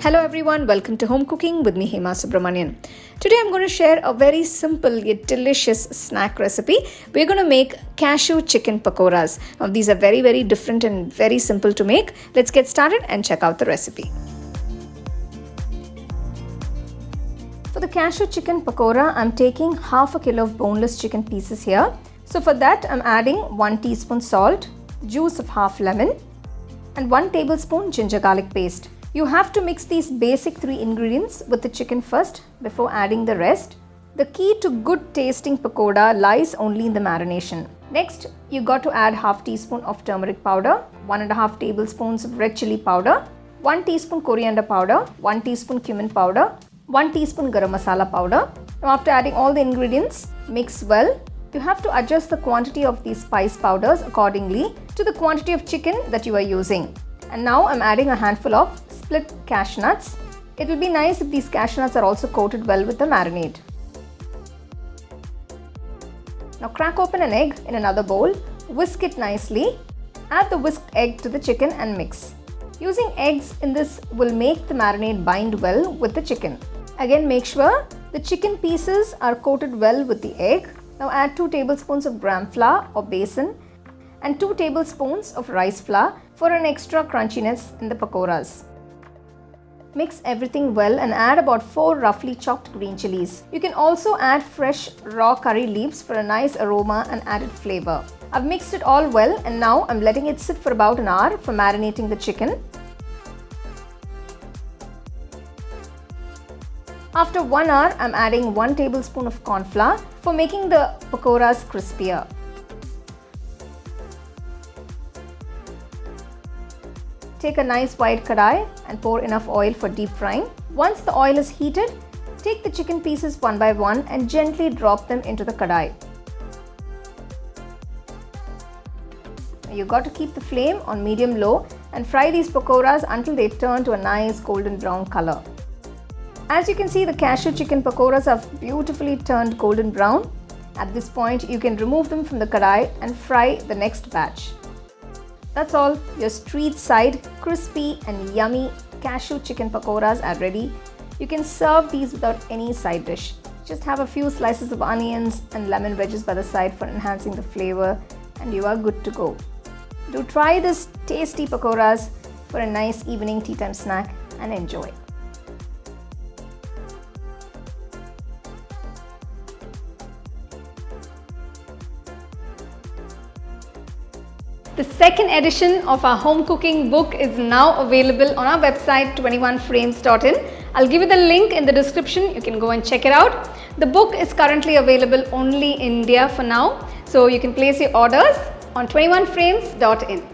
Hello everyone, welcome to Home Cooking with me Hema Subramanian. Today I'm going to share a very simple yet delicious snack recipe. We're going to make cashew chicken pakoras. Now these are very different and very simple to make. Let's get started and check out the recipe. For the cashew chicken pakora, I'm taking half a kilo of boneless chicken pieces here. So for that I'm adding 1 teaspoon salt, juice of half lemon and 1 tablespoon ginger garlic paste. You have to mix these basic 3 ingredients with the chicken first before adding the rest. The key to good tasting pakoda lies only in the marination. Next, you got to add half teaspoon of turmeric powder, 1.5 tablespoons of red chilli powder, 1 teaspoon coriander powder, 1 teaspoon cumin powder, 1 teaspoon garam masala powder. Now after adding all the ingredients, mix well. You have to adjust the quantity of these spice powders accordingly to the quantity of chicken that you are using. And now I'm adding a handful of split cashew nuts. It will be nice if these cashew nuts are also coated well with the marinade. Now crack open an egg in another bowl, whisk it nicely, add the whisked egg to the chicken and mix. Using eggs in this will make the marinade bind well with the chicken. Again, make sure the chicken pieces are coated well with the egg. Now add 2 tablespoons of gram flour or besan and 2 tablespoons of rice flour for an extra crunchiness in the pakoras. Mix everything well and add about 4 roughly chopped green chilies. You can also add fresh raw curry leaves for a nice aroma and added flavor. I've mixed it all well and now I'm letting it sit for about an hour for marinating the chicken. After 1 hour, I'm adding 1 tablespoon of corn flour for making the pakoras crispier. Take a nice wide kadai and pour enough oil for deep frying. Once the oil is heated, take the chicken pieces one by one and gently drop them into the kadai. You got to keep the flame on medium-low and fry these pakoras until they turn to a nice golden brown color. As you can see, the cashew chicken pakoras have beautifully turned golden brown. At this point, you can remove them from the kadai and fry the next batch. That's all. Your street side crispy and yummy cashew chicken pakoras are ready. You can serve these without any side dish. Just have a few slices of onions and lemon wedges by the side for enhancing the flavor and you are good to go. Do try this tasty pakoras for a nice evening tea time snack and enjoy. The second edition of our home cooking book is now available on our website 21frames.in. I'll give you the link in the description. You can go and check it out. The book is currently available only in India for now, so you can place your orders on 21frames.in.